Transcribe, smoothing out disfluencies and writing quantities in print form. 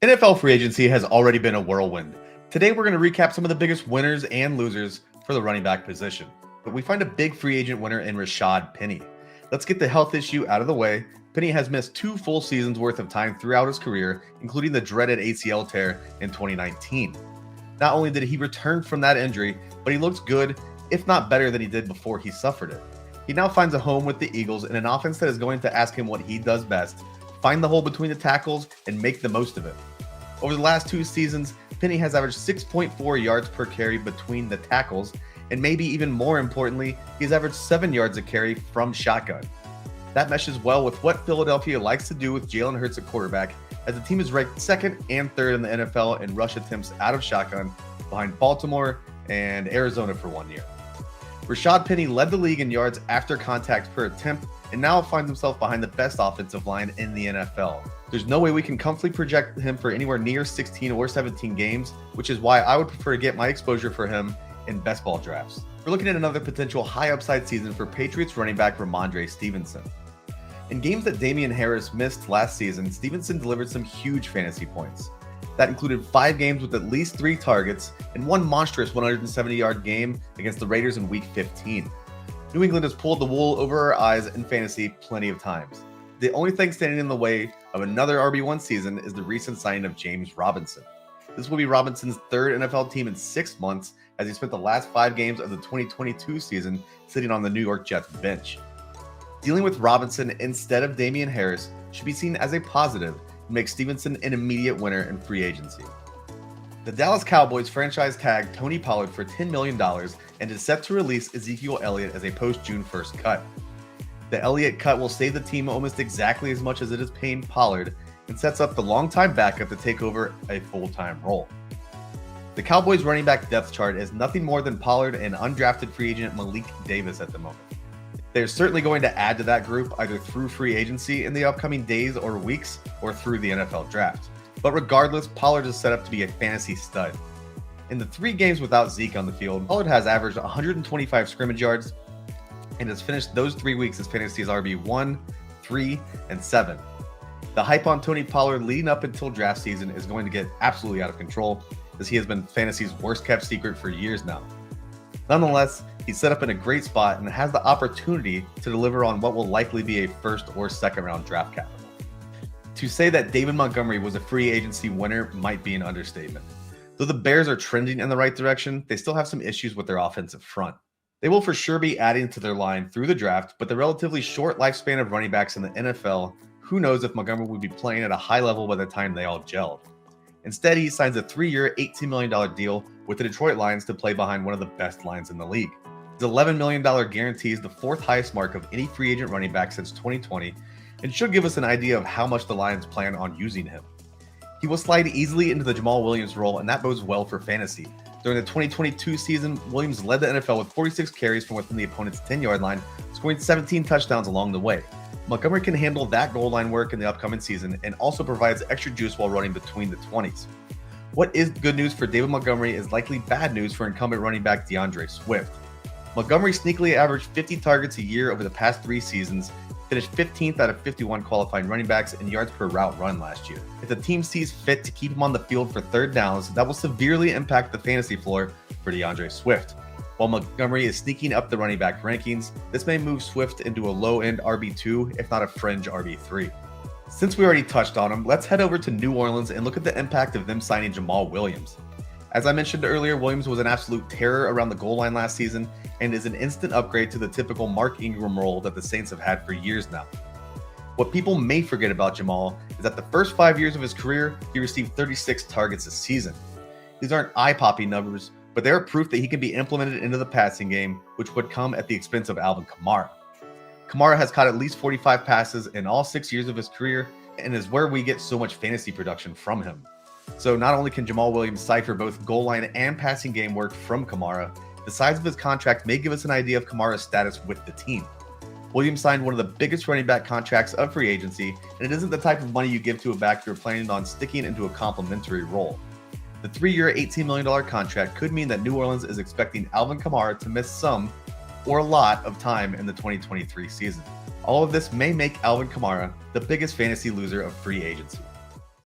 NFL free agency has already been a whirlwind. Today, we're going to recap some of the biggest winners and losers for the running back position. But we find a big free agent winner in Rashaad Penny. Let's get the health issue out of the way. Penny has missed 2 full seasons worth of time throughout his career, including the dreaded ACL tear in 2019. Not only did he return from that injury, but he looks good, if not better than he did before he suffered it. He now finds a home with the Eagles in an offense that is going to ask him what he does best: find the hole between the tackles and make the most of it. Over the last 2 seasons, Penny has averaged 6.4 yards per carry between the tackles, and maybe even more importantly, he's averaged 7 yards a carry from shotgun. That meshes well with what Philadelphia likes to do with Jalen Hurts at quarterback, as the team is ranked 2nd and 3rd in the NFL in rush attempts out of shotgun, behind Baltimore and Arizona for 1 year. Rashaad Penny led the league in yards after contact per attempt and now finds himself behind the best offensive line in the NFL. There's no way we can comfortably project him for anywhere near 16 or 17 games, which is why I would prefer to get my exposure for him in best ball drafts. We're looking at another potential high upside season for Patriots running back Rhamondre Stevenson. In games that Damian Harris missed last season, Stevenson delivered some huge fantasy points. That included 5 games with at least 3 targets and 1 monstrous 170-yard game against the Raiders in Week 15. New England has pulled the wool over our eyes in fantasy plenty of times. The only thing standing in the way of another RB1 season is the recent signing of James Robinson. This will be Robinson's 3rd NFL team in 6 months, as he spent the last 5 games of the 2022 season sitting on the New York Jets bench. Dealing with Robinson instead of Damian Harris should be seen as a positive and make Stevenson an immediate winner in free agency. The Dallas Cowboys franchise tagged Tony Pollard for $10 million and is set to release Ezekiel Elliott as a post-June 1st cut. The Elliott cut will save the team almost exactly as much as it is paying Pollard and sets up the longtime backup to take over a full-time role. The Cowboys running back depth chart is nothing more than Pollard and undrafted free agent Malik Davis at the moment. They're certainly going to add to that group either through free agency in the upcoming days or weeks or through the NFL draft. But regardless, Pollard is set up to be a fantasy stud. In the 3 games without Zeke on the field, Pollard has averaged 125 scrimmage yards and has finished those 3 weeks as fantasy's RB1, 3, and 7. The hype on Tony Pollard leading up until draft season is going to get absolutely out of control, as he has been fantasy's worst kept secret for years now. Nonetheless, he's set up in a great spot and has the opportunity to deliver on what will likely be a 1st or 2nd round draft capital. To say that David Montgomery was a free agency winner might be an understatement. Though the Bears are trending in the right direction, they still have some issues with their offensive front. They will for sure be adding to their line through the draft, but the relatively short lifespan of running backs in the NFL, who knows if Montgomery would be playing at a high level by the time they all gelled. Instead, he signs a 3-year, $18 million deal with the Detroit Lions to play behind one of the best lines in the league. His $11 million guarantee is the 4th highest mark of any free agent running back since 2020 and should give us an idea of how much the Lions plan on using him. He will slide easily into the Jamaal Williams role, and that bodes well for fantasy. During the 2022 season, Williams led the NFL with 46 carries from within the opponent's 10-yard line, scoring 17 touchdowns along the way. Montgomery can handle that goal line work in the upcoming season and also provides extra juice while running between the 20s. What is good news for David Montgomery is likely bad news for incumbent running back DeAndre Swift. Montgomery sneakily averaged 50 targets a year over the past 3 seasons, finished 15th out of 51 qualifying running backs in yards per route run last year. If the team sees fit to keep him on the field for 3rd downs, that will severely impact the fantasy floor for DeAndre Swift. While Montgomery is sneaking up the running back rankings, this may move Swift into a low-end RB2, if not a fringe RB3. Since we already touched on him, let's head over to New Orleans and look at the impact of them signing Jamaal Williams. As I mentioned earlier, Williams was an absolute terror around the goal line last season and is an instant upgrade to the typical Mark Ingram role that the Saints have had for years now. What people may forget about Jamaal is that the first 5 years of his career, he received 36 targets a season. These aren't eye-popping numbers, but they are proof that he can be implemented into the passing game, which would come at the expense of Alvin Kamara. Kamara has caught at least 45 passes in all 6 years of his career and is where we get so much fantasy production from him. So not only can Jamaal Williams cipher both goal line and passing game work from Kamara, the size of his contract may give us an idea of Kamara's status with the team. Williams signed one of the biggest running back contracts of free agency, and it isn't the type of money you give to a back you're planning on sticking into a complementary role. The 3-year, $18 million contract could mean that New Orleans is expecting Alvin Kamara to miss some or a lot of time in the 2023 season. All of this may make Alvin Kamara the biggest fantasy loser of free agency.